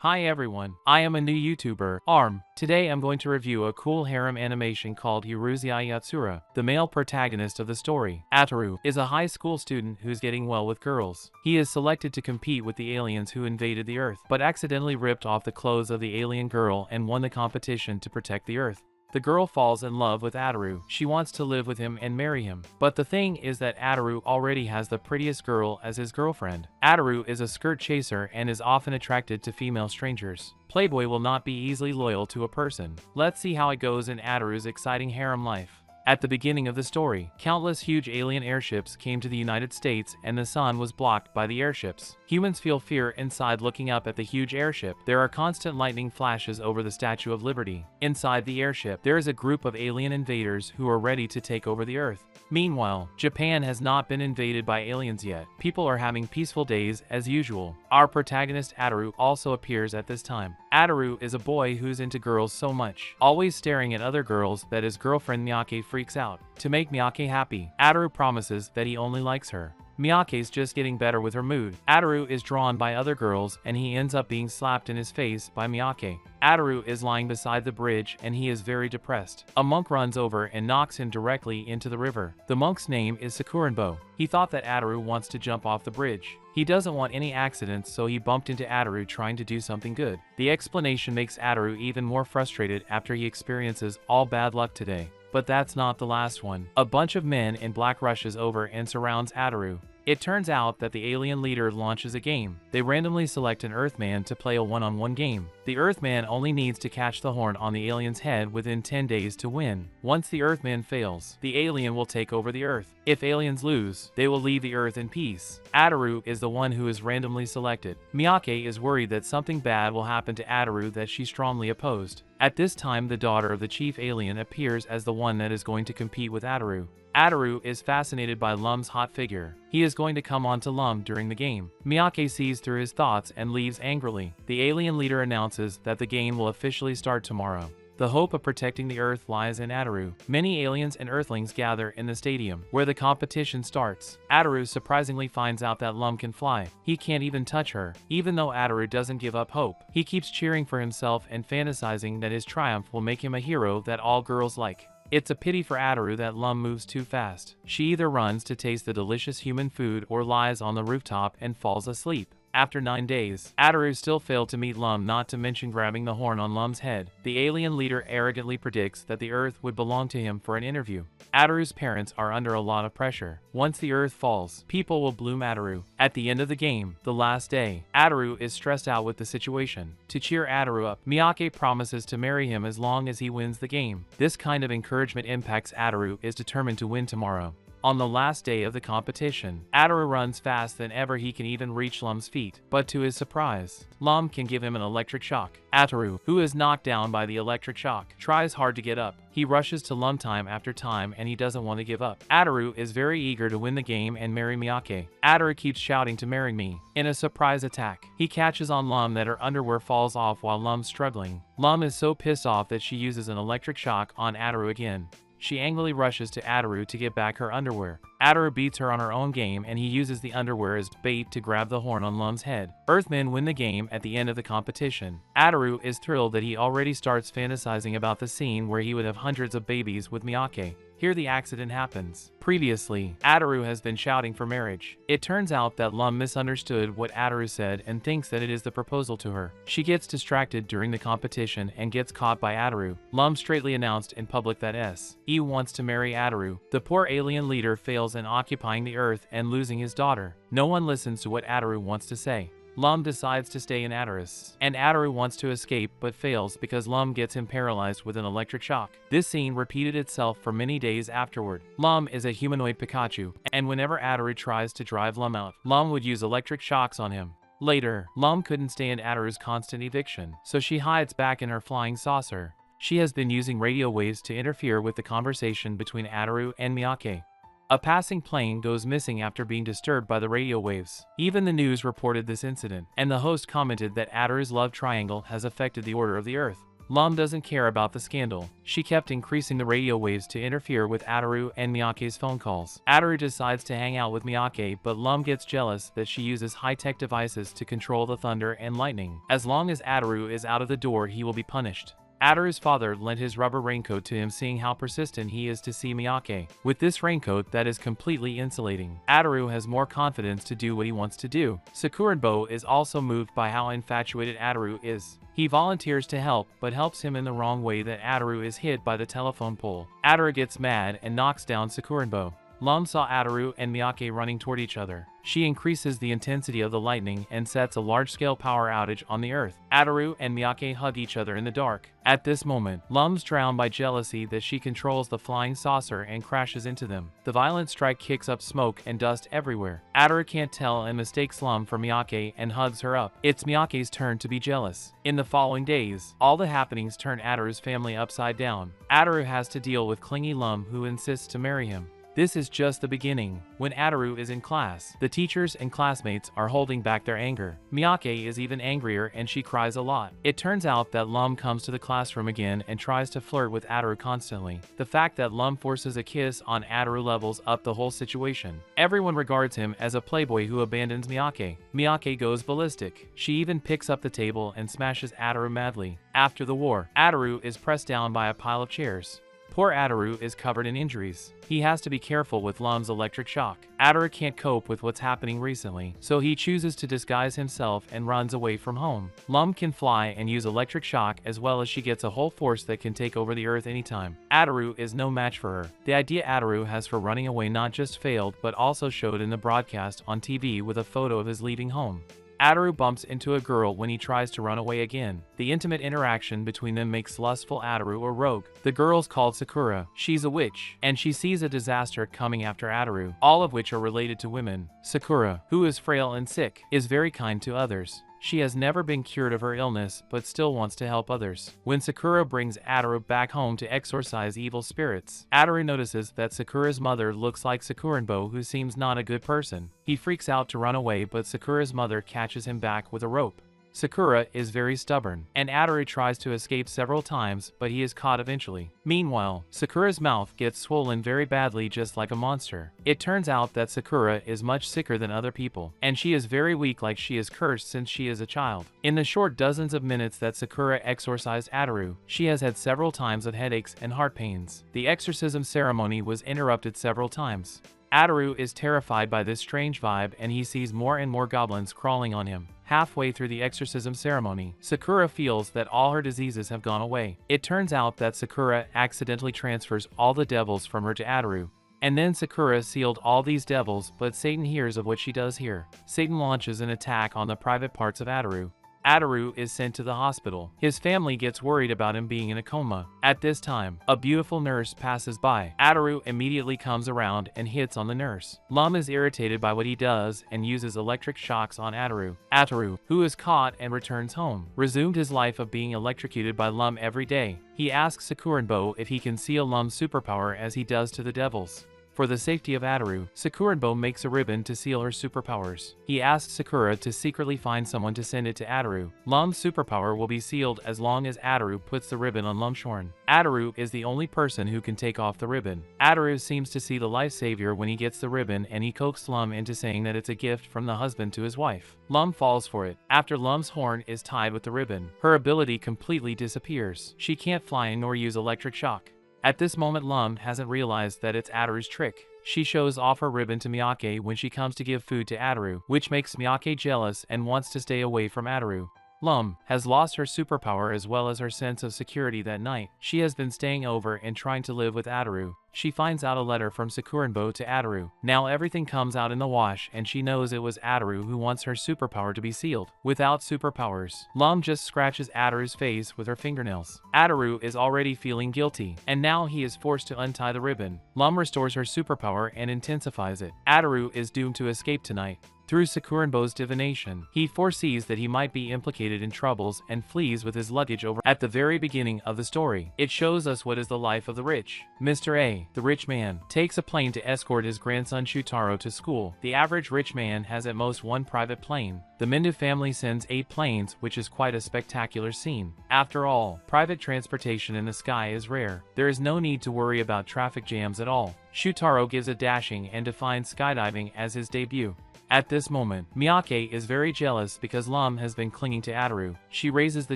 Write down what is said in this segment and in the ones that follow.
Hi everyone, I am a new YouTuber, ARM. Today I'm going to review a cool harem animation called Urusei Yatsura. The male protagonist of the story, Ataru, is a high school student who's getting well with girls. He is selected to compete with the aliens who invaded the Earth, but accidentally ripped off the clothes of the alien girl and won the competition to protect the Earth. The girl falls in love with Ataru. She wants to live with him and marry him. But the thing is that Ataru already has the prettiest girl as his girlfriend. Ataru is a skirt chaser and is often attracted to female strangers. Playboy will not be easily loyal to a person. Let's see how it goes in Ataru's exciting harem life. At the beginning of the story, countless huge alien airships came to the United States and the sun was blocked by the airships. Humans feel fear inside looking up at the huge airship. There are constant lightning flashes over the Statue of Liberty. Inside the airship, there is a group of alien invaders who are ready to take over the Earth. Meanwhile, Japan has not been invaded by aliens yet. People are having peaceful days as usual. Our protagonist Ataru also appears at this time. Ataru is a boy who's into girls so much, always staring at other girls, that his girlfriend Miyake freaks out. To make Miyake happy, Ataru promises that he only likes her. Miyake's just getting better with her mood. Ataru is drawn by other girls and he ends up being slapped in his face by Miyake. Ataru is lying beside the bridge and he is very depressed. A monk runs over and knocks him directly into the river. The monk's name is Sakuranbo. He thought that Ataru wants to jump off the bridge. He doesn't want any accidents, so he bumped into Ataru trying to do something good. The explanation makes Ataru even more frustrated after he experiences all bad luck today. But that's not the last one. A bunch of men in black rushes over and surrounds Ataru. It turns out that the alien leader launches a game. They randomly select an Earthman to play a one-on-one game. The Earthman only needs to catch the horn on the alien's head within 10 days to win. Once the Earthman fails, the alien will take over the Earth. If aliens lose, they will leave the Earth in peace. Ataru is the one who is randomly selected. Miyake is worried that something bad will happen to Ataru that she strongly opposed. At this time, the daughter of the chief alien appears as the one that is going to compete with Ataru. Ataru is fascinated by Lum's hot figure. He is going to come on to Lum during the game. Miyake sees through his thoughts and leaves angrily. The alien leader announces that the game will officially start tomorrow. The hope of protecting the Earth lies in Ataru. Many aliens and Earthlings gather in the stadium, where the competition starts. Ataru surprisingly finds out that Lum can fly. He can't even touch her. Even though Ataru doesn't give up hope, he keeps cheering for himself and fantasizing that his triumph will make him a hero that all girls like. It's a pity for Ataru that Lum moves too fast. She either runs to taste the delicious human food or lies on the rooftop and falls asleep. After 9 days, Ataru still failed to meet Lum, not to mention grabbing the horn on Lum's head. The alien leader arrogantly predicts that the Earth would belong to him for an interview. Ataru's parents are under a lot of pressure. Once the Earth falls, people will bloom Ataru. At the end of the game, the last day, Ataru is stressed out with the situation. To cheer Ataru up, Miyake promises to marry him as long as he wins the game. This kind of encouragement impacts Ataru is determined to win tomorrow. On the last day of the competition, Ataru runs fast than ever. He can even reach Lum's feet, but to his surprise, Lum can give him an electric shock. Ataru, who is knocked down by the electric shock, tries hard to get up. He rushes to Lum time after time and he doesn't want to give up. Ataru is very eager to win the game and marry Miyake. Ataru keeps shouting to marry me. In a surprise attack, he catches on Lum that her underwear falls off while Lum's struggling. Lum is so pissed off that she uses an electric shock on Ataru again. She angrily rushes to Ataru to get back her underwear. Ataru beats her on her own game and he uses the underwear as bait to grab the horn on Lum's head. Earthmen win the game at the end of the competition. Ataru is thrilled that he already starts fantasizing about the scene where he would have hundreds of babies with Miyake. Here the accident happens. Previously, Ataru has been shouting for marriage. It turns out that Lum misunderstood what Ataru said and thinks that it is the proposal to her. She gets distracted during the competition and gets caught by Ataru. Lum straightly announced in public that he wants to marry Ataru. The poor alien leader fails in occupying the Earth and losing his daughter. No one listens to what Ataru wants to say. Lum decides to stay in Ataru, and Ataru wants to escape but fails because Lum gets him paralyzed with an electric shock. This scene repeated itself for many days afterward. Lum is a humanoid Pikachu, and whenever Ataru tries to drive Lum out, Lum would use electric shocks on him. Later, Lum couldn't stand Ataru's constant eviction, so she hides back in her flying saucer. She has been using radio waves to interfere with the conversation between Ataru and Miyake. A passing plane goes missing after being disturbed by the radio waves. Even the news reported this incident, and the host commented that Ataru's love triangle has affected the order of the Earth. Lum doesn't care about the scandal. She kept increasing the radio waves to interfere with Ataru and Miyake's phone calls. Ataru decides to hang out with Miyake, but Lum gets jealous that she uses high-tech devices to control the thunder and lightning. As long as Ataru is out of the door, he will be punished. Ataru's father lent his rubber raincoat to him, seeing how persistent he is to see Miyake. With this raincoat that is completely insulating, Ataru has more confidence to do what he wants to do. Sakuranbo is also moved by how infatuated Ataru is. He volunteers to help, but helps him in the wrong way that Ataru is hit by the telephone pole. Ataru gets mad and knocks down Sakuranbo. Lum saw Ataru and Miyake running toward each other. She increases the intensity of the lightning and sets a large-scale power outage on the earth. Ataru and Miyake hug each other in the dark. At this moment, Lum's drowned by jealousy that she controls the flying saucer and crashes into them. The violent strike kicks up smoke and dust everywhere. Ataru can't tell and mistakes Lum for Miyake and hugs her up. It's Miyake's turn to be jealous. In the following days, all the happenings turn Ataru's family upside down. Ataru has to deal with clingy Lum, who insists to marry him. This is just the beginning. When Ataru is in class, the teachers and classmates are holding back their anger. Miyake is even angrier and she cries a lot. It turns out that Lum comes to the classroom again and tries to flirt with Ataru constantly. The fact that Lum forces a kiss on Ataru levels up the whole situation. Everyone regards him as a playboy who abandons Miyake. Miyake goes ballistic. She even picks up the table and smashes Ataru madly. After the war, Ataru is pressed down by a pile of chairs. Poor Ataru is covered in injuries. He has to be careful with Lum's electric shock. Ataru can't cope with what's happening recently, so he chooses to disguise himself and runs away from home. Lum can fly and use electric shock, as well as she gets a whole force that can take over the earth anytime. Ataru is no match for her. The idea Ataru has for running away not just failed but also showed in the broadcast on TV with a photo of his leaving home. Ataru bumps into a girl when he tries to run away again. The intimate interaction between them makes lustful Ataru a rogue. The girl's called Sakura. She's a witch, and she sees a disaster coming after Ataru, all of which are related to women. Sakura, who is frail and sick, is very kind to others. She has never been cured of her illness, but still wants to help others. When Sakura brings Ataru back home to exorcise evil spirits, Ataru notices that Sakura's mother looks like Sakuranbo, who seems not a good person. He freaks out to run away, but Sakura's mother catches him back with a rope. Sakura is very stubborn, and Ataru tries to escape several times, but he is caught eventually. Meanwhile, Sakura's mouth gets swollen very badly, just like a monster. It turns out that Sakura is much sicker than other people, and she is very weak, like she is cursed since she is a child. In the short dozens of minutes that Sakura exorcised Ataru, she has had several times of headaches and heart pains. The exorcism ceremony was interrupted several times. Ataru is terrified by this strange vibe, and he sees more and more goblins crawling on him. Halfway through the exorcism ceremony, Sakura feels that all her diseases have gone away. It turns out that Sakura accidentally transfers all the devils from her to Ataru. And then Sakura sealed all these devils, but Satan hears of what she does here. Satan launches an attack on the private parts of Ataru. Ataru is sent to the hospital. His family gets worried about him being in a coma. At this time, a beautiful nurse passes by. Ataru immediately comes around and hits on the nurse. Lum is irritated by what he does and uses electric shocks on Ataru. Ataru, who is caught and returns home, resumed his life of being electrocuted by Lum every day. He asks Sakuranbo if he can seal Lum's superpower as he does to the devils. For the safety of Ataru, Sakuranbo makes a ribbon to seal her superpowers. He asks Sakura to secretly find someone to send it to Ataru. Lum's superpower will be sealed as long as Ataru puts the ribbon on Lum's shorn. Ataru is the only person who can take off the ribbon. Ataru seems to see the life savior when he gets the ribbon, and he coaxes Lum into saying that it's a gift from the husband to his wife. Lum falls for it. After Lum's horn is tied with the ribbon, her ability completely disappears. She can't fly nor use electric shock. At this moment, Lum hasn't realized that it's Ataru's trick. She shows off her ribbon to Miyake when she comes to give food to Ataru, which makes Miyake jealous and wants to stay away from Ataru. Lum has lost her superpower as well as her sense of security that night. She has been staying over and trying to live with Ataru. She finds out a letter from Sakuranbo to Ataru. Now everything comes out in the wash, and she knows it was Ataru who wants her superpower to be sealed. Without superpowers, Lum just scratches Ataru's face with her fingernails. Ataru is already feeling guilty, and now he is forced to untie the ribbon. Lum restores her superpower and intensifies it. Ataru is doomed to escape tonight. Through Sakurenbo's divination, he foresees that he might be implicated in troubles and flees with his luggage over. At the very beginning of the story, it shows us what is the life of the rich. Mr. A, the rich man, takes a plane to escort his grandson Shutaro to school. The average rich man has at most one private plane. The Mindu family sends 8 planes, which is quite a spectacular scene. After all, private transportation in the sky is rare. There is no need to worry about traffic jams at all. Shutaro gives a dashing and defines skydiving as his debut. At this moment, Miyake is very jealous because Lum has been clinging to Ataru. She raises the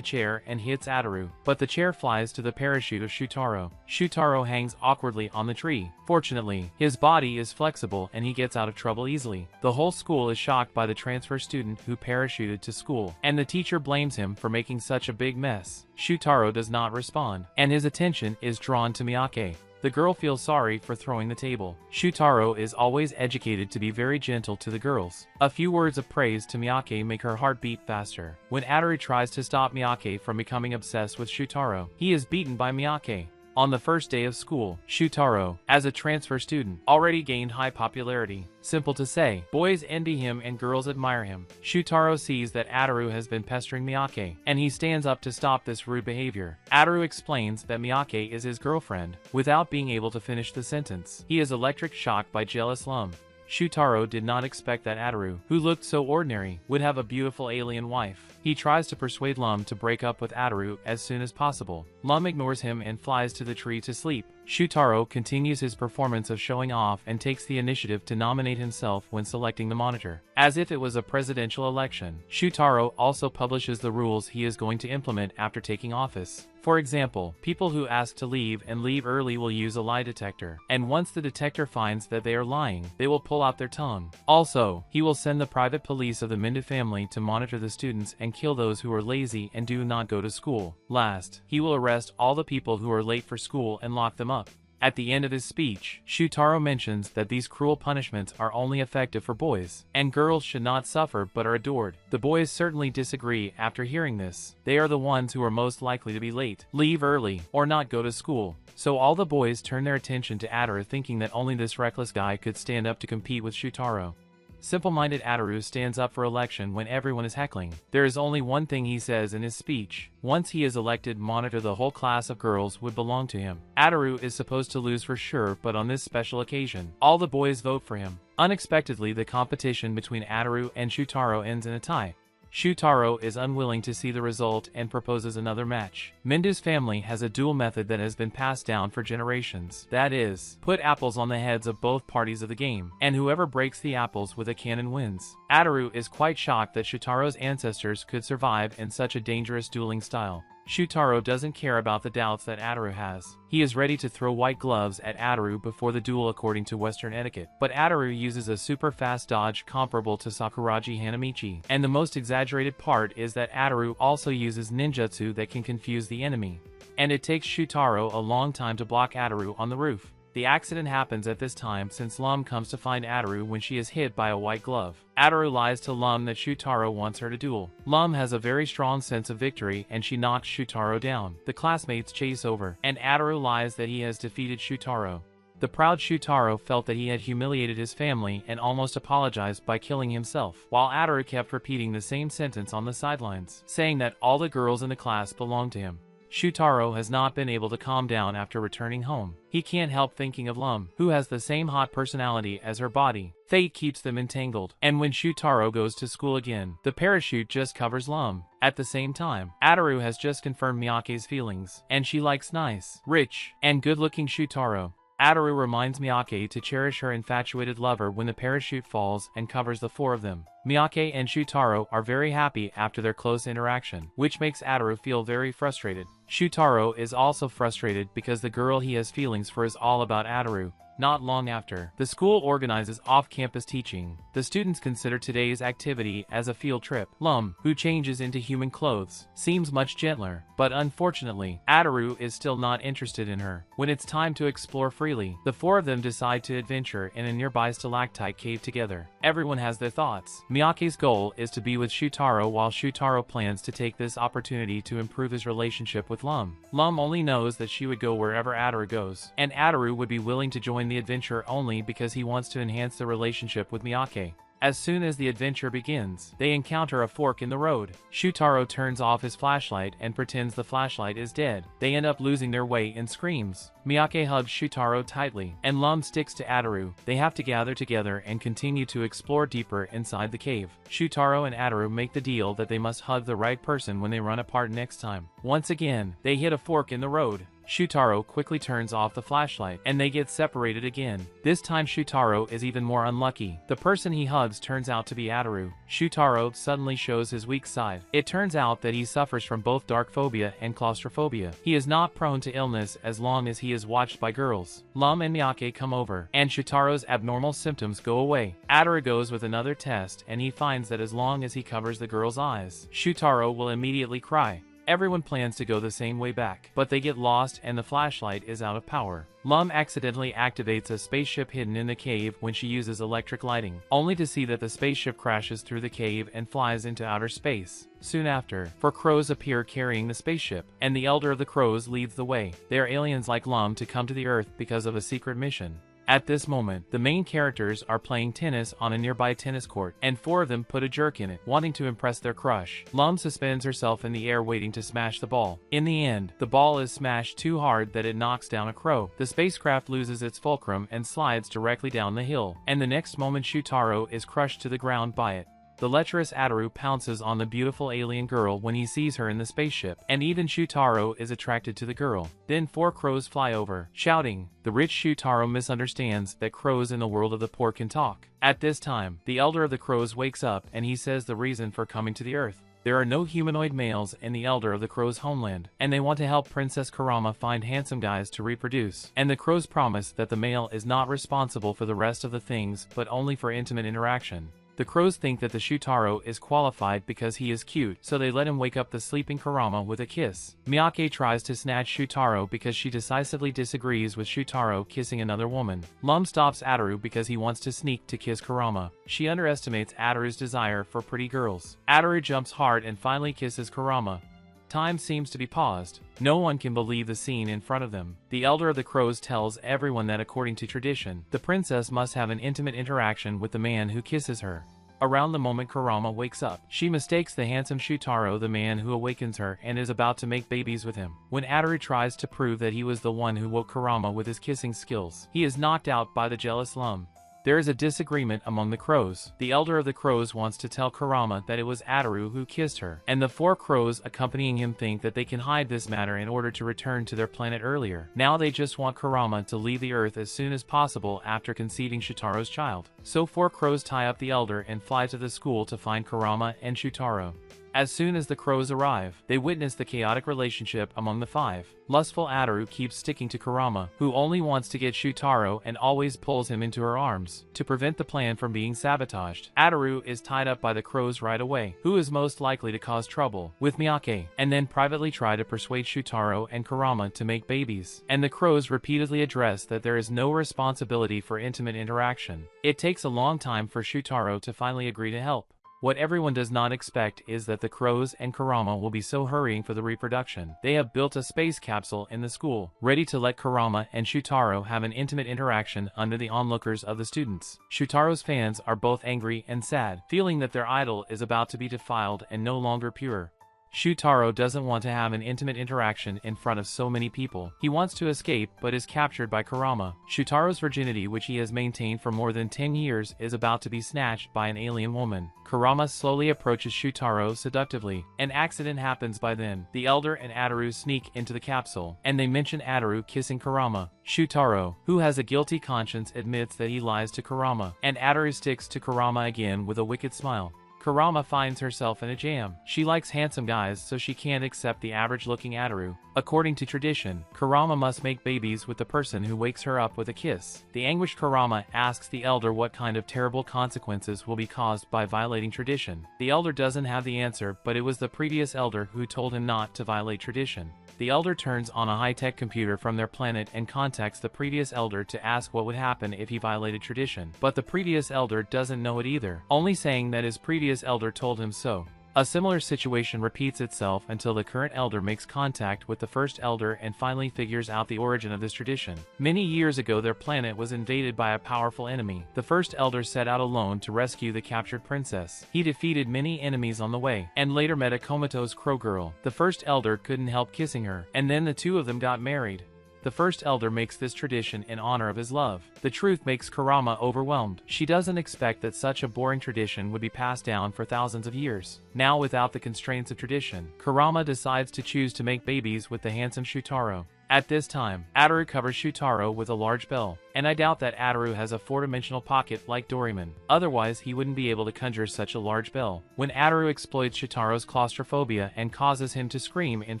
chair and hits Ataru, but the chair flies to the parachute of Shutaro. Shutaro hangs awkwardly on the tree. Fortunately, his body is flexible and he gets out of trouble easily. The whole school is shocked by the transfer student who parachuted to school, and the teacher blames him for making such a big mess. Shutaro does not respond, and his attention is drawn to Miyake. The girl feels sorry for throwing the table. Shutaro is always educated to be very gentle to the girls. A few words of praise to Miyake make her heart beat faster. When Ataru tries to stop Miyake from becoming obsessed with Shutaro, he is beaten by Miyake. On the first day of school, Shutaro, as a transfer student, already gained high popularity. Simple to say, boys envy him and girls admire him. Shutaro sees that Ataru has been pestering Miyake, and he stands up to stop this rude behavior. Ataru explains that Miyake is his girlfriend, without being able to finish the sentence. He is electric shocked by jealous Lum. Shutaro did not expect that Ataru, who looked so ordinary, would have a beautiful alien wife. He tries to persuade Lum to break up with Ataru as soon as possible. Lum ignores him and flies to the tree to sleep. Shutaro continues his performance of showing off and takes the initiative to nominate himself when selecting the monitor. As if it was a presidential election, Shutaro also publishes the rules he is going to implement after taking office. For example, people who ask to leave and leave early will use a lie detector, and once the detector finds that they are lying, they will pull out their tongue. Also, he will send the private police of the Mindu family to monitor the students and kill those who are lazy and do not go to school. Last, he will arrest all the people who are late for school and lock them up. At the end of his speech, Shutaro mentions that these cruel punishments are only effective for boys, and girls should not suffer but are adored. The boys certainly disagree after hearing this. They are the ones who are most likely to be late, leave early, or not go to school. So all the boys turn their attention to Ataru, thinking that only this reckless guy could stand up to compete with Shutaro. Simple-minded Ataru stands up for election when everyone is heckling. There is only one thing he says in his speech. Once he is elected monitor, the whole class of girls would belong to him. Ataru is supposed to lose for sure, but on this special occasion, all the boys vote for him. Unexpectedly, the competition between Ataru and Shutaro ends in a tie. Shutaro is unwilling to see the result and proposes another match. Mindu's family has a duel method that has been passed down for generations. That is, put apples on the heads of both parties of the game, and whoever breaks the apples with a cannon wins. Ataru is quite shocked that Shutaro's ancestors could survive in such a dangerous dueling style. Shutaro doesn't care about the doubts that Ataru has. He is ready to throw white gloves at Ataru before the duel according to Western etiquette. But Ataru uses a super fast dodge comparable to Sakuraji Hanamichi. And the most exaggerated part is that Ataru also uses ninjutsu that can confuse the enemy. And it takes Shutaro a long time to block Ataru on the roof. The accident happens at this time since Lum comes to find Ataru when she is hit by a white glove. Ataru lies to Lum that Shutaro wants her to duel. Lum has a very strong sense of victory and she knocks Shutaro down. The classmates chase over, and Ataru lies that he has defeated Shutaro. The proud Shutaro felt that he had humiliated his family and almost apologized by killing himself, while Ataru kept repeating the same sentence on the sidelines, saying that all the girls in the class belonged to him. Shutaro has not been able to calm down after returning home. He can't help thinking of Lum, who has the same hot personality as her body. Fate keeps them entangled, and when Shutaro goes to school again, the parachute just covers Lum. At the same time, Ataru has just confirmed Miyake's feelings, and she likes nice, rich, and good-looking Shutaro. Ataru reminds Miyake to cherish her infatuated lover when the parachute falls and covers the four of them. Miyake and Shutaro are very happy after their close interaction, which makes Ataru feel very frustrated. Shutaro is also frustrated because the girl he has feelings for is all about Ataru. Not long after, the school organizes off-campus teaching. The students consider today's activity as a field trip. Lum, who changes into human clothes, seems much gentler, but unfortunately, Ataru is still not interested in her. When it's time to explore freely, the four of them decide to adventure in a nearby stalactite cave together. Everyone has their thoughts. Miyake's goal is to be with Shutaro, while Shutaro plans to take this opportunity to improve his relationship with Lum. Lum only knows that she would go wherever Ataru goes, and Ataru would be willing to join the adventure only because he wants to enhance the relationship with Miyake. As soon as the adventure begins, they encounter a fork in the road. Shutaro turns off his flashlight and pretends the flashlight is dead. They end up losing their way and screams. Miyake hugs Shutaro tightly, and Lum sticks to Ataru. They have to gather together and continue to explore deeper inside the cave. Shutaro and Ataru make the deal that they must hug the right person when they run apart next time. Once again, they hit a fork in the road. Shutaro quickly turns off the flashlight, and they get separated again. This time Shutaro is even more unlucky. The person he hugs turns out to be Ataru. Shutaro suddenly shows his weak side. It turns out that he suffers from both dark phobia and claustrophobia. He is not prone to illness as long as he is watched by girls. Lum and Miyake come over, and Shutaro's abnormal symptoms go away. Ataru goes with another test, and he finds that as long as he covers the girl's eyes, Shutaro will immediately cry. Everyone plans to go the same way back, but they get lost and the flashlight is out of power. Lum accidentally activates a spaceship hidden in the cave when she uses electric lighting, only to see that the spaceship crashes through the cave and flies into outer space. Soon after, 4 crows appear carrying the spaceship, and the elder of the crows leads the way. They are aliens like Lum to come to the Earth because of a secret mission. At this moment, the main characters are playing tennis on a nearby tennis court, and 4 of them put a jerk in it, wanting to impress their crush. Lum suspends herself in the air waiting to smash the ball. In the end, the ball is smashed too hard that it knocks down a crow. The spacecraft loses its fulcrum and slides directly down the hill, and the next moment Shutaro is crushed to the ground by it. The lecherous Ataru pounces on the beautiful alien girl when he sees her in the spaceship, and even Shutaro is attracted to the girl. Then 4 crows fly over, shouting. The rich Shutaro misunderstands that crows in the world of the poor can talk. At this time, the elder of the crows wakes up and he says the reason for coming to the Earth. There are no humanoid males in the elder of the crows' homeland, and they want to help Princess Kurama find handsome guys to reproduce. And the crows promise that the male is not responsible for the rest of the things, but only for intimate interaction. The crows think that the Shutaro is qualified because he is cute, so they let him wake up the sleeping Kurama with a kiss. Miyake tries to snatch Shutaro because she decisively disagrees with Shutaro kissing another woman. Lum stops Ataru because he wants to sneak to kiss Kurama. She underestimates Ataru's desire for pretty girls. Ataru jumps hard and finally kisses Kurama. Time seems to be paused. No one can believe the scene in front of them. The elder of the crows tells everyone that according to tradition, the princess must have an intimate interaction with the man who kisses her. Around the moment Kurama wakes up, she mistakes the handsome Shutaro the man who awakens her and is about to make babies with him. When Ataru tries to prove that he was the one who woke Kurama with his kissing skills, he is knocked out by the jealous Lum. There is a disagreement among the crows. The elder of the crows wants to tell Kurama that it was Ataru who kissed her, and the 4 crows accompanying him think that they can hide this matter in order to return to their planet earlier. Now they just want Kurama to leave the Earth as soon as possible after conceiving Shutaro's child. So 4 crows tie up the elder and fly to the school to find Kurama and Shutaro. As soon as the crows arrive, they witness the chaotic relationship among the 5. Lustful Ataru keeps sticking to Kurama, who only wants to get Shutaro and always pulls him into her arms. To prevent the plan from being sabotaged, Ataru is tied up by the crows right away. Who is most likely to cause trouble? With Miyake, and then privately try to persuade Shutaro and Kurama to make babies. And the crows repeatedly address that there is no responsibility for intimate interaction. It takes a long time for Shutaro to finally agree to help. What everyone does not expect is that the crows and Kurama will be so hurrying for the reproduction. They have built a space capsule in the school, ready to let Kurama and Shutaro have an intimate interaction under the onlookers of the students. Shutaro's fans are both angry and sad, feeling that their idol is about to be defiled and no longer pure. Shutaro doesn't want to have an intimate interaction in front of so many people. He wants to escape but is captured by Kurama. Shutaro's virginity, which he has maintained for more than 10 years, is about to be snatched by an alien woman. Kurama slowly approaches Shutaro seductively. An accident happens by then. The elder and Ataru sneak into the capsule, and they mention Ataru kissing Kurama. Shutaro, who has a guilty conscience, admits that he lies to Kurama, and Ataru sticks to Kurama again with a wicked smile. Kurama finds herself in a jam. She likes handsome guys, so she can't accept the average-looking Ataru. According to tradition, Kurama must make babies with the person who wakes her up with a kiss. The anguished Kurama asks the elder what kind of terrible consequences will be caused by violating tradition. The elder doesn't have the answer, but it was the previous elder who told him not to violate tradition. The elder turns on a high-tech computer from their planet and contacts the previous elder to ask what would happen if he violated tradition. But the previous elder doesn't know it either, only saying that his previous elder told him so. A similar situation repeats itself until the current elder makes contact with the first elder and finally figures out the origin of this tradition. Many years ago, their planet was invaded by a powerful enemy. The first elder set out alone to rescue the captured princess. He defeated many enemies on the way, and later met a comatose crow girl. The first elder couldn't help kissing her, and then the two of them got married. The first elder makes this tradition in honor of his love. The truth makes Kurama overwhelmed. She doesn't expect that such a boring tradition would be passed down for thousands of years. Now, without the constraints of tradition, Kurama decides to choose to make babies with the handsome Shutaro. At this time, Ataru covers Shutaro with a large bell, and I doubt that Ataru has a four-dimensional pocket like Doraemon. Otherwise, he wouldn't be able to conjure such a large bell. When Ataru exploits Shutaro's claustrophobia and causes him to scream in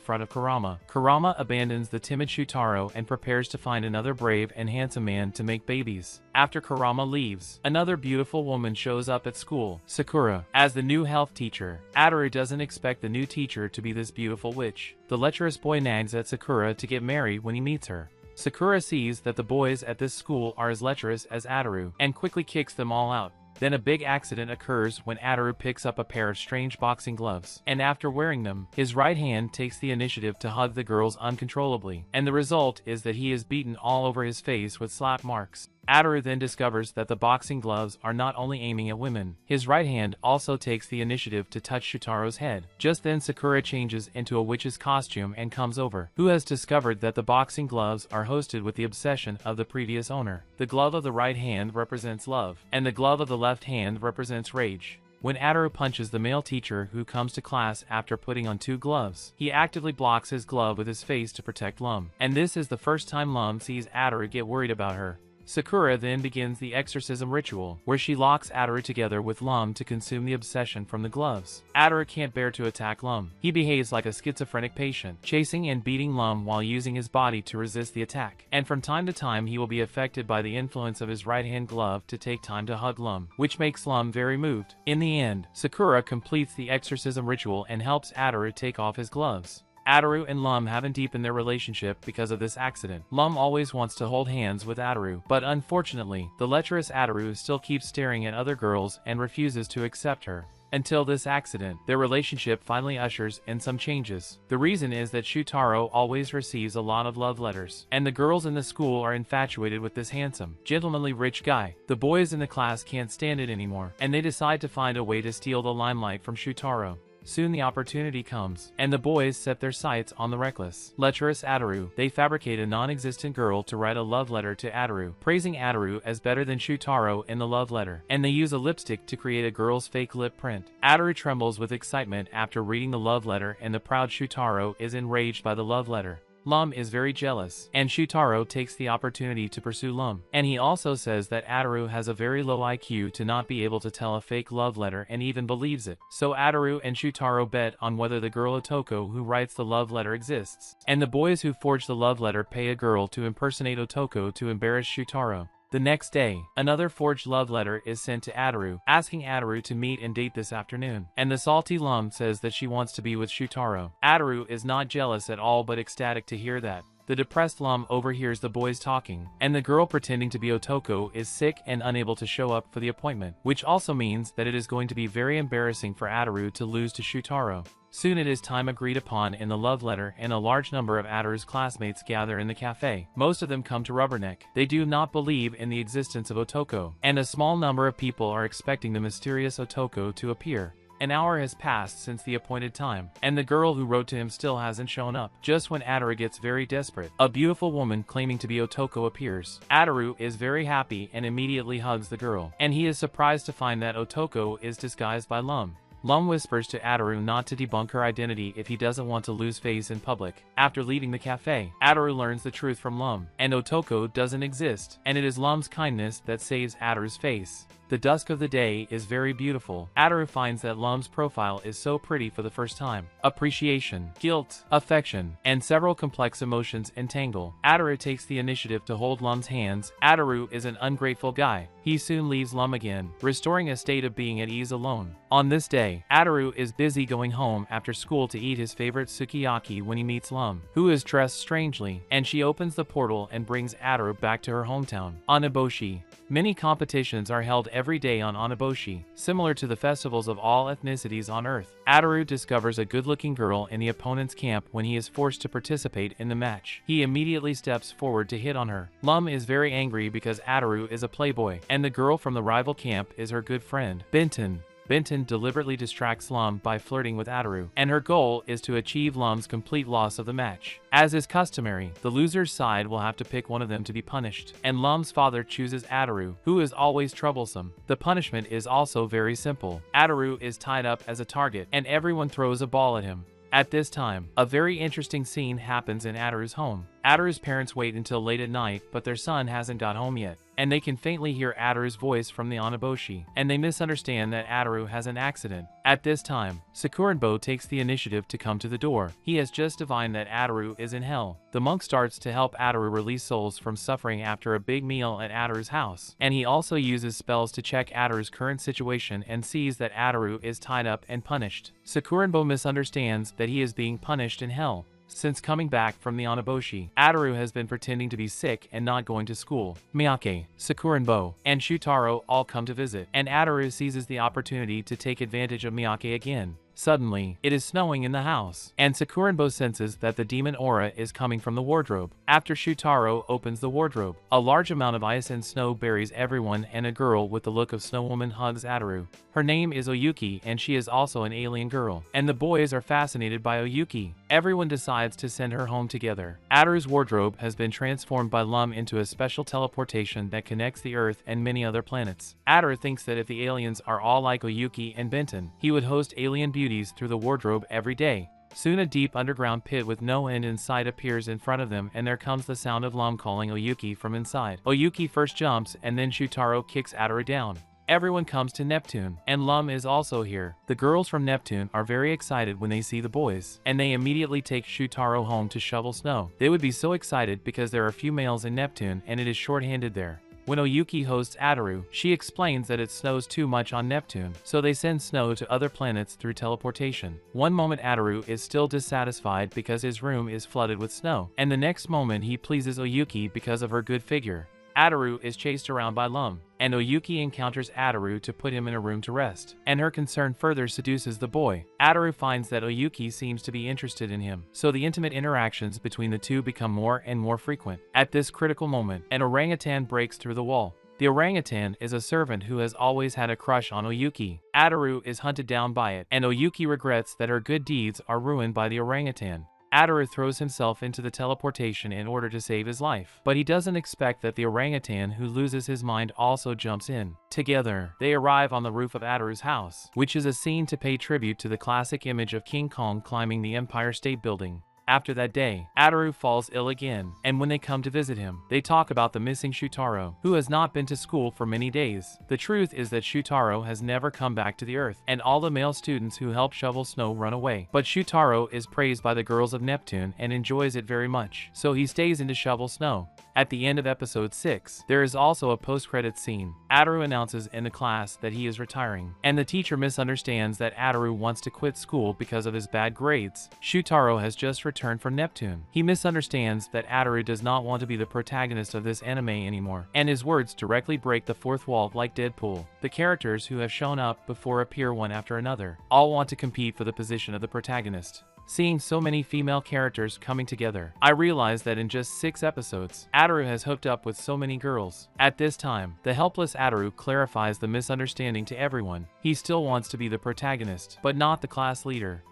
front of Kurama, Kurama abandons the timid Shutaro and prepares to find another brave and handsome man to make babies. After Kurama leaves, another beautiful woman shows up at school, Sakura, as the new health teacher. Ataru doesn't expect the new teacher to be this beautiful witch. The lecherous boy nags at Sakura to get married when he meets her. Sakura sees that the boys at this school are as lecherous as Ataru, and quickly kicks them all out. Then a big accident occurs when Ataru picks up a pair of strange boxing gloves, and after wearing them, his right hand takes the initiative to hug the girls uncontrollably, and the result is that he is beaten all over his face with slap marks. Ataru then discovers that the boxing gloves are not only aiming at women. His right hand also takes the initiative to touch Shutaro's head. Just then Sakura changes into a witch's costume and comes over, who has discovered that the boxing gloves are hosted with the obsession of the previous owner. The glove of the right hand represents love, and the glove of the left hand represents rage. When Ataru punches the male teacher who comes to class after putting on two gloves, he actively blocks his glove with his face to protect Lum. And this is the first time Lum sees Ataru get worried about her. Sakura then begins the exorcism ritual, where she locks Ataru together with Lum to consume the obsession from the gloves. Ataru can't bear to attack Lum. He behaves like a schizophrenic patient, chasing and beating Lum while using his body to resist the attack. And from time to time he will be affected by the influence of his right-hand glove to take time to hug Lum, which makes Lum very moved. In the end, Sakura completes the exorcism ritual and helps Ataru take off his gloves. Ataru and Lum haven't deepened their relationship because of this accident. Lum always wants to hold hands with Ataru, but unfortunately, the lecherous Ataru still keeps staring at other girls and refuses to accept her. Until this accident, their relationship finally ushers in some changes. The reason is that Shutaro always receives a lot of love letters, and the girls in the school are infatuated with this handsome, gentlemanly rich guy. The boys in the class can't stand it anymore, and they decide to find a way to steal the limelight from Shutaro. Soon the opportunity comes, and the boys set their sights on the reckless, lecherous Ataru. They fabricate a non-existent girl to write a love letter to Ataru, praising Ataru as better than Shutaro in the love letter, and they use a lipstick to create a girl's fake lip print. Ataru trembles with excitement after reading the love letter, and the proud Shutaro is enraged by the love letter. Lum is very jealous, and Shutaro takes the opportunity to pursue Lum. And he also says that Ataru has a very low IQ to not be able to tell a fake love letter and even believes it. So Ataru and Shutaro bet on whether the girl Otoko who writes the love letter exists. And the boys who forge the love letter pay a girl to impersonate Otoko to embarrass Shutaro. The next day, another forged love letter is sent to Ataru, asking Ataru to meet and date this afternoon. And the salty Lum says that she wants to be with Shutaro. Ataru is not jealous at all but ecstatic to hear that. The depressed Lum overhears the boys talking, and the girl pretending to be Otoko is sick and unable to show up for the appointment, which also means that it is going to be very embarrassing for Ataru to lose to Shutaro. Soon it is time agreed upon in the love letter, and a large number of Ataru's classmates gather in the cafe. Most of them come to Rubberneck. They do not believe in the existence of Otoko, and a small number of people are expecting the mysterious Otoko to appear. An hour has passed since the appointed time, and the girl who wrote to him still hasn't shown up. Just when Ataru gets very desperate, a beautiful woman claiming to be Otoko appears. Ataru is very happy and immediately hugs the girl, and he is surprised to find that Otoko is disguised by Lum. Lum whispers to Ataru not to debunk her identity if he doesn't want to lose face in public. After leaving the cafe, Ataru learns the truth from Lum, and Otoko doesn't exist, and it is Lum's kindness that saves Ataru's face. The dusk of the day is very beautiful. Ataru finds that Lum's profile is so pretty for the first time. Appreciation, guilt, affection, and several complex emotions entangle. Ataru takes the initiative to hold Lum's hands. Ataru is an ungrateful guy. He soon leaves Lum again, restoring a state of being at ease alone. On this day, Ataru is busy going home after school to eat his favorite sukiyaki when he meets Lum, who is dressed strangely, and she opens the portal and brings Ataru back to her hometown. On Eboshi, many competitions are held every day on Oniboshi, similar to the festivals of all ethnicities on Earth. Ataru discovers a good-looking girl in the opponent's camp when he is forced to participate in the match. He immediately steps forward to hit on her. Lum is very angry because Ataru is a playboy, and the girl from the rival camp is her good friend, Benton. Benton deliberately distracts Lum by flirting with Ataru, and her goal is to achieve Lum's complete loss of the match. As is customary, the loser's side will have to pick one of them to be punished, and Lum's father chooses Ataru, who is always troublesome. The punishment is also very simple. Ataru is tied up as a target, and everyone throws a ball at him. At this time, a very interesting scene happens in Ataru's home. Ataru's parents wait until late at night, but their son hasn't got home yet, and they can faintly hear Ataru's voice from the Oniboshi, and they misunderstand that Ataru has an accident. At this time, Sakuranbo takes the initiative to come to the door. He has just divined that Ataru is in hell. The monk starts to help Ataru release souls from suffering after a big meal at Ataru's house, and he also uses spells to check Ataru's current situation and sees that Ataru is tied up and punished. Sakuranbo misunderstands that he is being punished in hell. Since coming back from the Oniboshi, Ataru has been pretending to be sick and not going to school. Miyake, Sakuranbo, and Shutaro all come to visit, and Ataru seizes the opportunity to take advantage of Miyake again. Suddenly, it is snowing in the house, and Sakuranbo senses that the demon aura is coming from the wardrobe. After Shutaro opens the wardrobe, a large amount of ice and snow buries everyone, and a girl with the look of Snow Woman hugs Ataru. Her name is Oyuki, and she is also an alien girl, and the boys are fascinated by Oyuki. Everyone decides to send her home together. Ataru's wardrobe has been transformed by Lum into a special teleportation that connects the Earth and many other planets. Ataru thinks that if the aliens are all like Oyuki and Benton, he would host alien beauties through the wardrobe every day. Soon a deep underground pit with no end in sight appears in front of them, and there comes the sound of Lum calling Oyuki from inside. Oyuki first jumps, and then Shutaro kicks Ataru down. Everyone comes to Neptune, and Lum is also here. The girls from Neptune are very excited when they see the boys, and they immediately take Shutaro home to shovel snow. They would be so excited because there are few males in Neptune and it is short-handed there. When Oyuki hosts Ataru, she explains that it snows too much on Neptune, so they send snow to other planets through teleportation. One moment Ataru is still dissatisfied because his room is flooded with snow, and the next moment he pleases Oyuki because of her good figure. Ataru is chased around by Lum, and Oyuki encounters Ataru to put him in a room to rest, and her concern further seduces the boy. Ataru finds that Oyuki seems to be interested in him, so the intimate interactions between the two become more and more frequent. At this critical moment, an orangutan breaks through the wall. The orangutan is a servant who has always had a crush on Oyuki. Ataru is hunted down by it, and Oyuki regrets that her good deeds are ruined by the orangutan. Ataru throws himself into the teleportation in order to save his life, but he doesn't expect that the orangutan who loses his mind also jumps in. Together, they arrive on the roof of Ataru's house, which is a scene to pay tribute to the classic image of King Kong climbing the Empire State Building. After that day, Ataru falls ill again, and when they come to visit him, they talk about the missing Shutaro, who has not been to school for many days. The truth is that Shutaro has never come back to the Earth, and all the male students who help shovel snow run away. But Shutaro is praised by the girls of Neptune and enjoys it very much, so he stays in to shovel snow. At the end of episode 6, there is also a post-credits scene. Ataru announces in the class that he is retiring, and the teacher misunderstands that Ataru wants to quit school because of his bad grades. Shutaro has just returned from Neptune. He misunderstands that Ataru does not want to be the protagonist of this anime anymore, and his words directly break the fourth wall like Deadpool. The characters who have shown up before appear one after another. All want to compete for the position of the protagonist. Seeing so many female characters coming together, I realized that in just 6 episodes, Ataru has hooked up with so many girls. At this time, the helpless Ataru clarifies the misunderstanding to everyone. He still wants to be the protagonist, but not the class leader.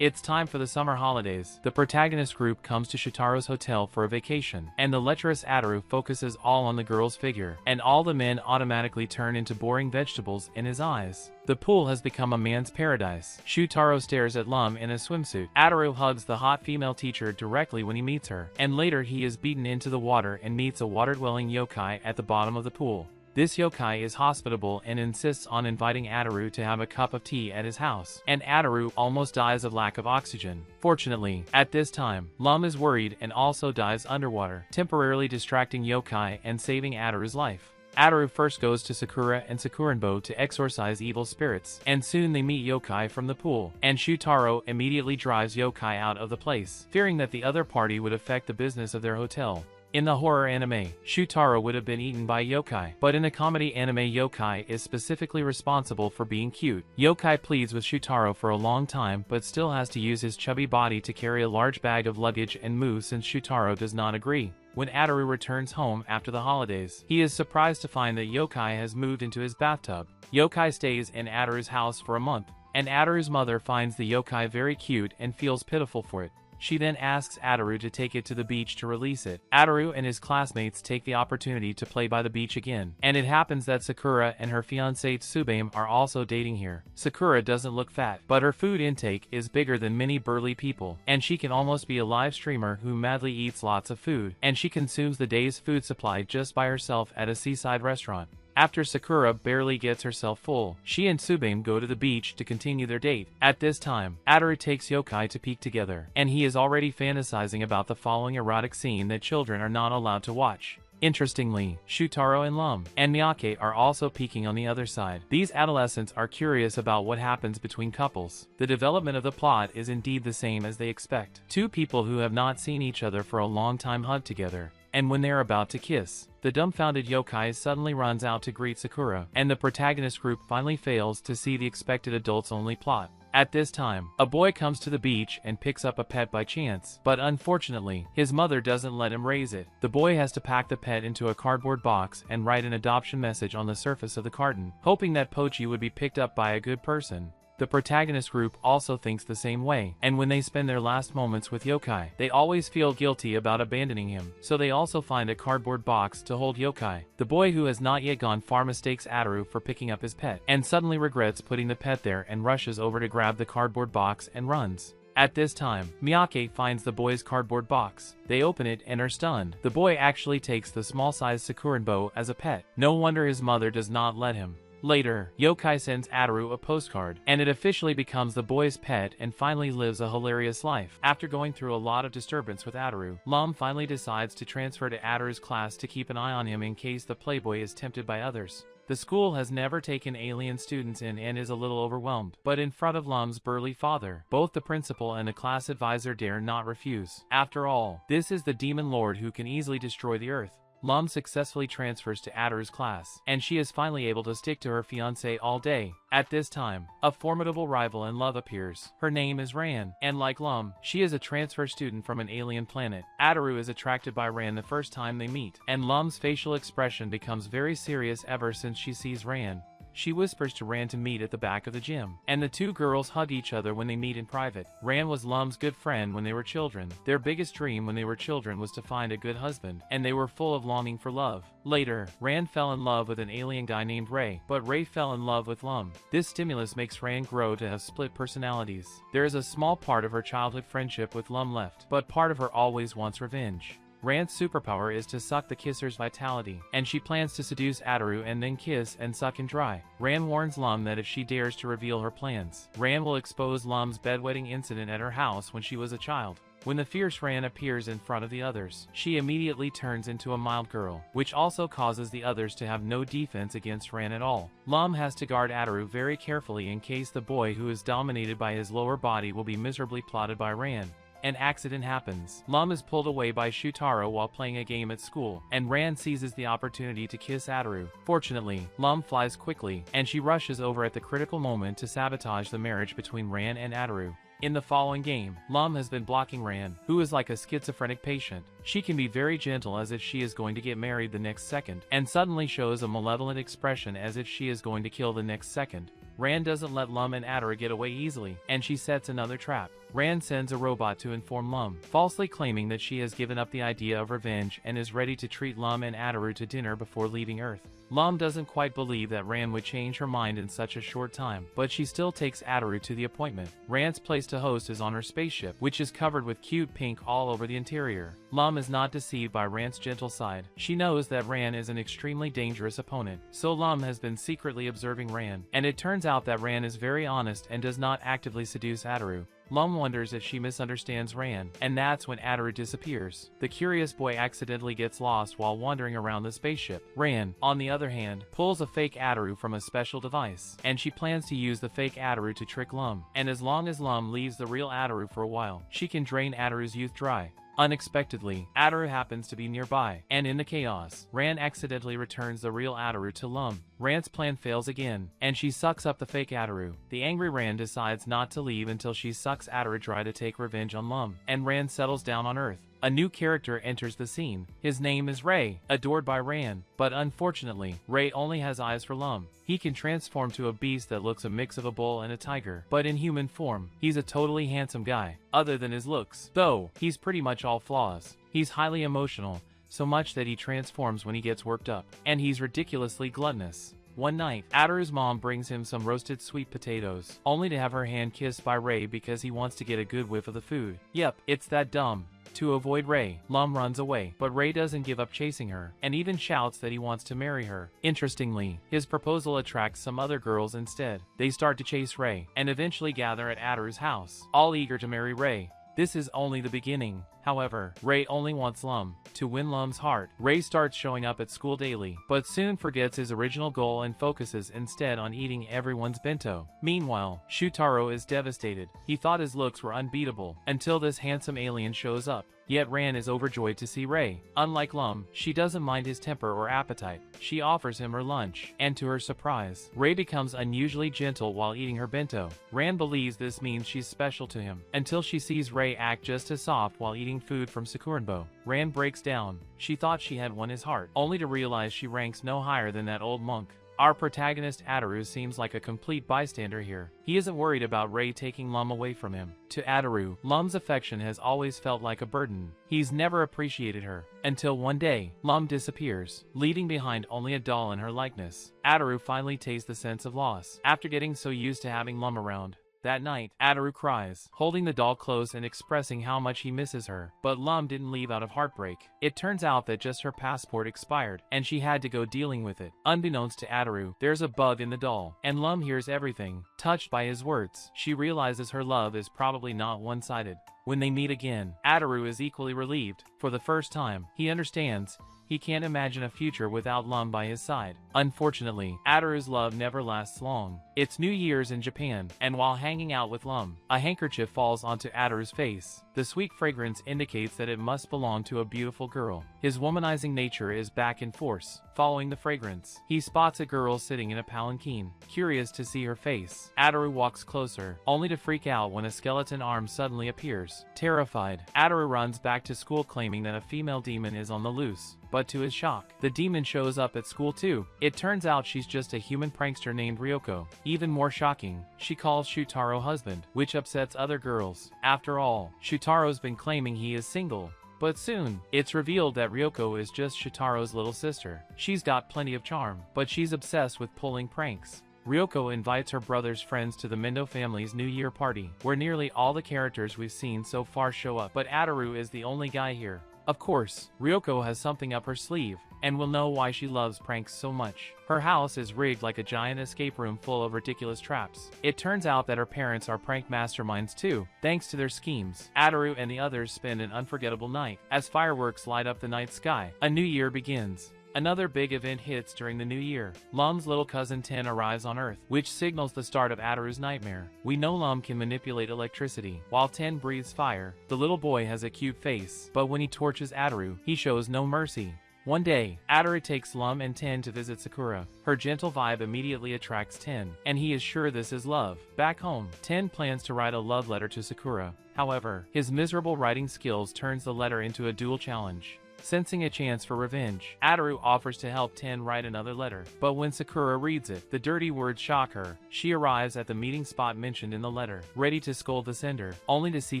It's time for the summer holidays. The protagonist group comes to Shutaro's hotel for a vacation, and the lecherous Ataru focuses all on the girl's figure, and all the men automatically turn into boring vegetables in his eyes. The pool has become a man's paradise. Shutaro stares at Lum in a swimsuit. Ataru hugs the hot female teacher directly when he meets her, and later he is beaten into the water and meets a water-dwelling yokai at the bottom of the pool. This yokai is hospitable and insists on inviting Ataru to have a cup of tea at his house, and Ataru almost dies of lack of oxygen. Fortunately, at this time, Lum is worried and also dives underwater, temporarily distracting yokai and saving Ataru's life. Ataru first goes to Sakura and Sakuranbo to exorcise evil spirits, and soon they meet yokai from the pool, and Shutaro immediately drives yokai out of the place, fearing that the other party would affect the business of their hotel. In the horror anime, Shutaro would have been eaten by yokai, but in the comedy anime, yokai is specifically responsible for being cute. Yokai pleads with Shutaro for a long time but still has to use his chubby body to carry a large bag of luggage and move since Shutaro does not agree. When Ataru returns home after the holidays, he is surprised to find that Yokai has moved into his bathtub. Yokai stays in Ataru's house for a month, and Ataru's mother finds the yokai very cute and feels pitiful for it. She then asks Ataru to take it to the beach to release it. Ataru and his classmates take the opportunity to play by the beach again, and it happens that Sakura and her fiancé Tsubame are also dating here. Sakura doesn't look fat, but her food intake is bigger than many burly people, and she can almost be a live streamer who madly eats lots of food, and she consumes the day's food supply just by herself at a seaside restaurant. After Sakura barely gets herself full, she and Tsubame go to the beach to continue their date. At this time, Ataru takes yokai to peek together, and he is already fantasizing about the following erotic scene that children are not allowed to watch. Interestingly, Shutaro and Lum and Miyake are also peeking on the other side. These adolescents are curious about what happens between couples. The development of the plot is indeed the same as they expect. Two people who have not seen each other for a long time hug together, and when they're about to kiss, the dumbfounded yokai suddenly runs out to greet Sakura, and the protagonist group finally fails to see the expected adults-only plot. At this time, a boy comes to the beach and picks up a pet by chance, but unfortunately, his mother doesn't let him raise it. The boy has to pack the pet into a cardboard box and write an adoption message on the surface of the carton, hoping that Pochi would be picked up by a good person. The protagonist group also thinks the same way, and when they spend their last moments with yokai, they always feel guilty about abandoning him, so they also find a cardboard box to hold yokai. The boy who has not yet gone far mistakes Ataru for picking up his pet, and suddenly regrets putting the pet there and rushes over to grab the cardboard box and runs. At this time, Miyake finds the boy's cardboard box. They open it and are stunned. The boy actually takes the small-sized Sakuran bow as a pet. No wonder his mother does not let him. Later, yokai sends Ataru a postcard, and it officially becomes the boy's pet and finally lives a hilarious life. After going through a lot of disturbance with Ataru, Lum finally decides to transfer to Ataru's class to keep an eye on him in case the playboy is tempted by others. The school has never taken alien students in and is a little overwhelmed, but in front of Lum's burly father, both the principal and the class advisor dare not refuse. After all, this is the demon lord who can easily destroy the earth. Lum successfully transfers to Ataru's class, and she is finally able to stick to her fiancé all day. At this time, a formidable rival in love appears. Her name is Ran, and like Lum, she is a transfer student from an alien planet. Ataru is attracted by Ran the first time they meet, and Lum's facial expression becomes very serious ever since she sees Ran. She whispers to Ran to meet at the back of the gym, and the two girls hug each other when they meet in private. Ran was Lum's good friend when they were children. Their biggest dream when they were children was to find a good husband, and they were full of longing for love. Later, Ran fell in love with an alien guy named Ray, but Ray fell in love with Lum. This stimulus makes Ran grow to have split personalities. There is a small part of her childhood friendship with Lum left, but part of her always wants revenge. Ran's superpower is to suck the kisser's vitality, and she plans to seduce Ataru and then kiss and suck him dry. Ran warns Lum that if she dares to reveal her plans, Ran will expose Lum's bedwetting incident at her house when she was a child. When the fierce Ran appears in front of the others, she immediately turns into a mild girl, which also causes the others to have no defense against Ran at all. Lum has to guard Ataru very carefully in case the boy who is dominated by his lower body will be miserably plotted by Ran. An accident happens. Lum is pulled away by Shutaro while playing a game at school, and Ran seizes the opportunity to kiss Ataru. Fortunately, Lum flies quickly, and she rushes over at the critical moment to sabotage the marriage between Ran and Ataru. In the following game, Lum has been blocking Ran, who is like a schizophrenic patient. She can be very gentle as if she is going to get married the next second, and suddenly shows a malevolent expression as if she is going to kill the next second. Ran doesn't let Lum and Ataru get away easily, and she sets another trap. Ran sends a robot to inform Lum, falsely claiming that she has given up the idea of revenge and is ready to treat Lum and Ataru to dinner before leaving Earth. Lum doesn't quite believe that Ran would change her mind in such a short time, but she still takes Ataru to the appointment. Ran's place to host is on her spaceship, which is covered with cute pink all over the interior. Lum is not deceived by Ran's gentle side. She knows that Ran is an extremely dangerous opponent, so Lum has been secretly observing Ran, and it turns out that Ran is very honest and does not actively seduce Ataru. Lum wonders if she misunderstands Ran, and that's when Ataru disappears. The curious boy accidentally gets lost while wandering around the spaceship. Ran, on the other hand, pulls a fake Ataru from a special device, and she plans to use the fake Ataru to trick Lum. And as long as Lum leaves the real Ataru for a while, she can drain Ataru's youth dry. Unexpectedly, Ataru happens to be nearby, and in the chaos, Ran accidentally returns the real Ataru to Lum. Ran's plan fails again, and she sucks up the fake Ataru. The angry Ran decides not to leave until she sucks Ataru dry to take revenge on Lum, and Ran settles down on Earth. A new character enters the scene. His name is Ray, adored by Ran, but unfortunately, Ray only has eyes for Lum. He can transform to a beast that looks a mix of a bull and a tiger, but in human form. He's a totally handsome guy, other than his looks, though he's pretty much all flaws. He's highly emotional, so much that he transforms when he gets worked up, and he's ridiculously gluttonous. One night, Ataru's mom brings him some roasted sweet potatoes, only to have her hand kissed by Ray because he wants to get a good whiff of the food. Yep, it's that dumb. To avoid Ray, Lum runs away, but Ray doesn't give up chasing her, and even shouts that he wants to marry her. Interestingly, his proposal attracts some other girls instead. They start to chase Ray, and eventually gather at Ataru's house, all eager to marry Ray. This is only the beginning. However, Ray only wants Lum. To win Lum's heart, Ray starts showing up at school daily, but soon forgets his original goal and focuses instead on eating everyone's bento. Meanwhile, Shutaro is devastated. He thought his looks were unbeatable, until this handsome alien shows up. Yet Ran is overjoyed to see Ray. Unlike Lum, she doesn't mind his temper or appetite. She offers him her lunch, and to her surprise, Ray becomes unusually gentle while eating her bento. Ran believes this means she's special to him, until she sees Ray act just as soft while eating food from Sakuranbo. Ran breaks down. She thought she had won his heart, only to realize she ranks no higher than that old monk. Our protagonist Ataru seems like a complete bystander here. He isn't worried about Ray taking Lum away from him. To Ataru, Lum's affection has always felt like a burden. He's never appreciated her, until one day, Lum disappears, leaving behind only a doll in her likeness. Ataru finally tastes the sense of loss, after getting so used to having Lum around. That night, Ataru cries, holding the doll close and expressing how much he misses her. But Lum didn't leave out of heartbreak. It turns out that just her passport expired, and she had to go dealing with it. Unbeknownst to Ataru, there's a bug in the doll, and Lum hears everything. Touched by his words, she realizes her love is probably not one-sided. When they meet again, Ataru is equally relieved. For the first time, he understands. He can't imagine a future without Lum by his side. Unfortunately, Ataru's love never lasts long. It's New Year's in Japan, and while hanging out with Lum, a handkerchief falls onto Ataru's face. The sweet fragrance indicates that it must belong to a beautiful girl. His womanizing nature is back in force. Following the fragrance, he spots a girl sitting in a palanquin. Curious to see her face, Ataru walks closer, only to freak out when a skeleton arm suddenly appears. Terrified, Ataru runs back to school claiming that a female demon is on the loose. But to his shock, the demon shows up at school too. It turns out she's just a human prankster named Ryoko. Even more shocking, she calls Shutaro husband, which upsets other girls. After all, Shutaro's been claiming he is single. But soon, it's revealed that Ryoko is just Shutaro's little sister. She's got plenty of charm, but she's obsessed with pulling pranks. Ryoko invites her brother's friends to the Mendo family's New Year party, where nearly all the characters we've seen so far show up, but Ataru is the only guy here. Of course, Ryoko has something up her sleeve, and we'll know why she loves pranks so much. Her house is rigged like a giant escape room full of ridiculous traps. It turns out that her parents are prank masterminds too. Thanks to their schemes, Ataru and the others spend an unforgettable night. As fireworks light up the night sky, a new year begins. Another big event hits during the new year. Lum's little cousin Ten arrives on Earth, which signals the start of Ataru's nightmare. We know Lum can manipulate electricity, while Ten breathes fire. The little boy has a cute face, but when he torches Ataru, he shows no mercy. One day, Ataru takes Lum and Ten to visit Sakura. Her gentle vibe immediately attracts Ten, and he is sure this is love. Back home, Ten plans to write a love letter to Sakura. However, his miserable writing skills turns the letter into a duel challenge. Sensing a chance for revenge, Ataru offers to help Ten write another letter. But when Sakura reads it, the dirty words shock her. She arrives at the meeting spot mentioned in the letter, ready to scold the sender, only to see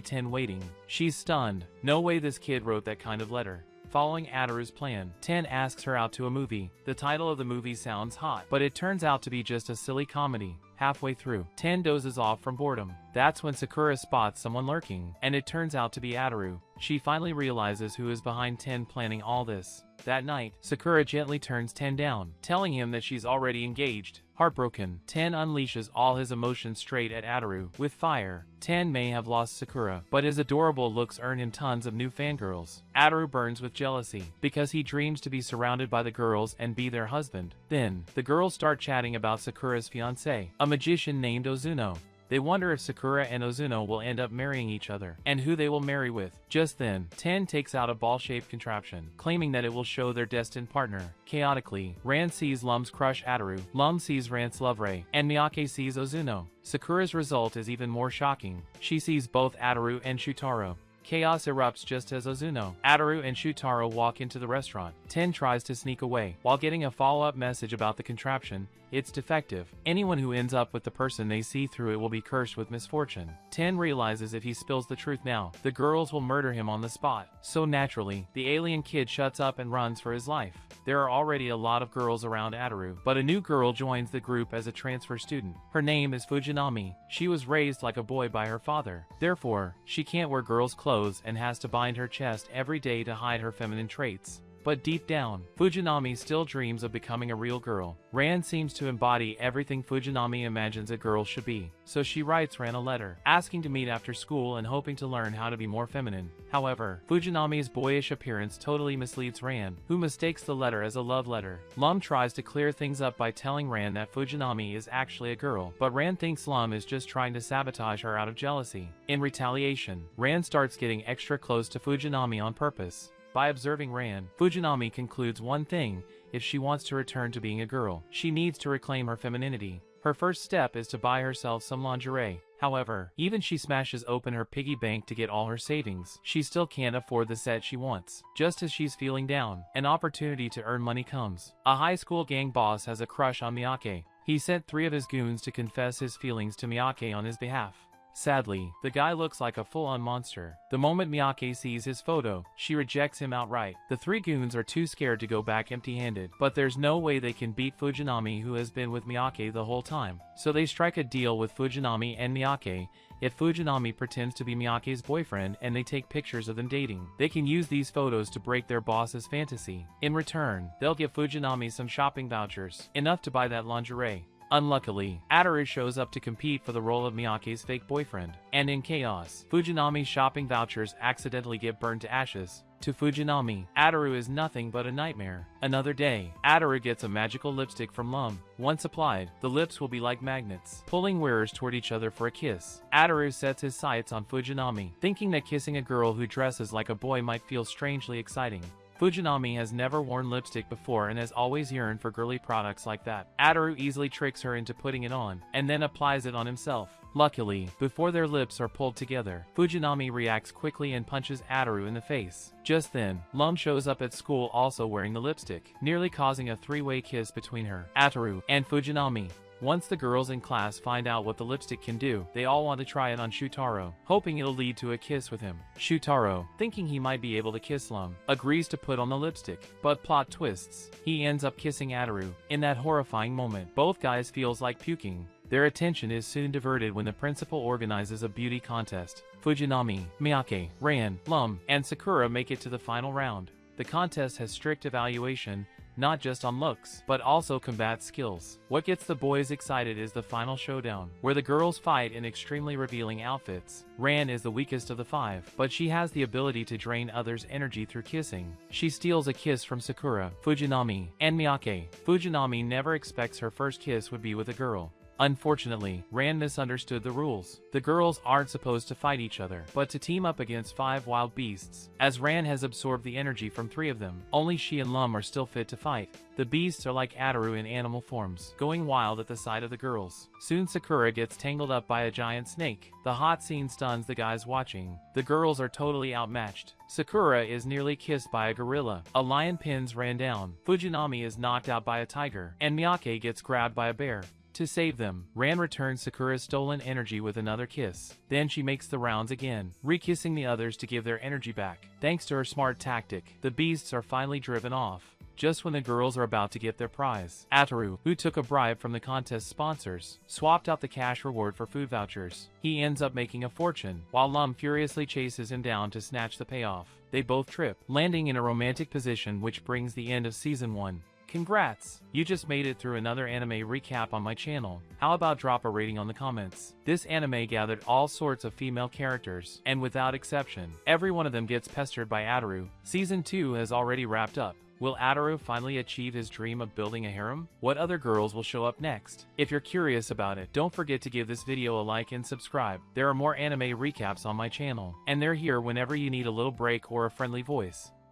Ten waiting. She's stunned. No way this kid wrote that kind of letter. Following Ataru's plan, Ten asks her out to a movie. The title of the movie sounds hot, but it turns out to be just a silly comedy. Halfway through, Ten dozes off from boredom. That's when Sakura spots someone lurking, and it turns out to be Ataru. She finally realizes who is behind Ten planning all this. That night, Sakura gently turns Ten down, telling him that she's already engaged. Heartbroken, Ten unleashes all his emotions straight at Ataru with fire. Ten may have lost Sakura, but his adorable looks earn him tons of new fangirls. Ataru burns with jealousy, because he dreams to be surrounded by the girls and be their husband. Then, the girls start chatting about Sakura's fiancé, a magician named Ozuno. They wonder if Sakura and Ozuno will end up marrying each other, and who they will marry with. Just then, Ten takes out a ball-shaped contraption, claiming that it will show their destined partner. Chaotically, Ran sees Lum's crush Ataru, Lum sees Ran's love Ray, and Miyake sees Ozuno. Sakura's result is even more shocking. She sees both Ataru and Shutaro. Chaos erupts just as Ozuno, Ataru, and Shutaro walk into the restaurant. Ten tries to sneak away, while getting a follow-up message about the contraption. It's defective. Anyone who ends up with the person they see through it will be cursed with misfortune. Ten realizes if he spills the truth now, the girls will murder him on the spot. So naturally, the alien kid shuts up and runs for his life. There are already a lot of girls around Ataru, but a new girl joins the group as a transfer student. Her name is Fujinami. She was raised like a boy by her father. Therefore, she can't wear girls' clothes and has to bind her chest every day to hide her feminine traits. But deep down, Fujinami still dreams of becoming a real girl. Ran seems to embody everything Fujinami imagines a girl should be, so she writes Ran a letter, asking to meet after school and hoping to learn how to be more feminine. However, Fujinami's boyish appearance totally misleads Ran, who mistakes the letter as a love letter. Lum tries to clear things up by telling Ran that Fujinami is actually a girl, but Ran thinks Lum is just trying to sabotage her out of jealousy. In retaliation, Ran starts getting extra close to Fujinami on purpose. By observing Ran, Fujinami concludes one thing: if she wants to return to being a girl, she needs to reclaim her femininity. Her first step is to buy herself some lingerie. However, even she smashes open her piggy bank to get all her savings, she still can't afford the set she wants. Just as she's feeling down, an opportunity to earn money comes. A high school gang boss has a crush on Miyake. He sent 3 of his goons to confess his feelings to Miyake on his behalf. Sadly, the guy looks like a full-on monster. The moment Miyake sees his photo, she rejects him outright. The 3 goons are too scared to go back empty-handed, but there's no way they can beat Fujinami, who has been with Miyake the whole time. So they strike a deal with Fujinami and Miyake. If Fujinami pretends to be Miyake's boyfriend and they take pictures of them dating, they can use these photos to break their boss's fantasy. In return, they'll give Fujinami some shopping vouchers, enough to buy that lingerie. Unluckily, Ataru shows up to compete for the role of Miyake's fake boyfriend, and in chaos, Fujinami's shopping vouchers accidentally get burned to ashes. To Fujinami, Ataru is nothing but a nightmare. Another day, Ataru gets a magical lipstick from Lum. Once applied, the lips will be like magnets, pulling wearers toward each other for a kiss. Ataru sets his sights on Fujinami, thinking that kissing a girl who dresses like a boy might feel strangely exciting. Fujinami has never worn lipstick before and has always yearned for girly products like that. Ataru easily tricks her into putting it on, and then applies it on himself. Luckily, before their lips are pulled together, Fujinami reacts quickly and punches Ataru in the face. Just then, Lum shows up at school also wearing the lipstick, nearly causing a 3-way kiss between her, Ataru, and Fujinami. Once the girls in class find out what the lipstick can do, they all want to try it on Shutaro, hoping it'll lead to a kiss with him. Shutaro, thinking he might be able to kiss Lum, agrees to put on the lipstick, but plot twists. He ends up kissing Ataru. In that horrifying moment, both guys feels like puking. Their attention is soon diverted when the principal organizes a beauty contest. Fujinami, Miyake, Ran, Lum, and Sakura make it to the final round. The contest has strict evaluation, not just on looks, but also combat skills. What gets the boys excited is the final showdown, where the girls fight in extremely revealing outfits. Ran is the weakest of the 5, but she has the ability to drain others' energy through kissing. She steals a kiss from Sakura, Fujinami, and Miyake. Fujinami never expects her first kiss would be with a girl. Unfortunately, Ran misunderstood the rules. The girls aren't supposed to fight each other, but to team up against 5 wild beasts. As Ran has absorbed the energy from 3 of them, only she and Lum are still fit to fight. The beasts are like Ataru in animal forms, going wild at the sight of the girls. Soon Sakura gets tangled up by a giant snake. The hot scene stuns the guys watching. The girls are totally outmatched. Sakura is nearly kissed by a gorilla. A lion pins Ran down. Fujinami is knocked out by a tiger, and Miyake gets grabbed by a bear. To save them, Ran returns Sakura's stolen energy with another kiss. Then she makes the rounds again, re-kissing the others to give their energy back. Thanks to her smart tactic, the beasts are finally driven off. Just when the girls are about to get their prize, Ataru, who took a bribe from the contest sponsors, swapped out the cash reward for food vouchers. He ends up making a fortune, while Lum furiously chases him down to snatch the payoff. They both trip, landing in a romantic position, which brings the end of Season 1. Congrats! You just made it through another anime recap on my channel. How about drop a rating on the comments? This anime gathered all sorts of female characters, and without exception, every one of them gets pestered by Ataru. Season 2 has already wrapped up. Will Ataru finally achieve his dream of building a harem? What other girls will show up next? If you're curious about it, don't forget to give this video a like and subscribe. There are more anime recaps on my channel, and they're here whenever you need a little break or a friendly voice.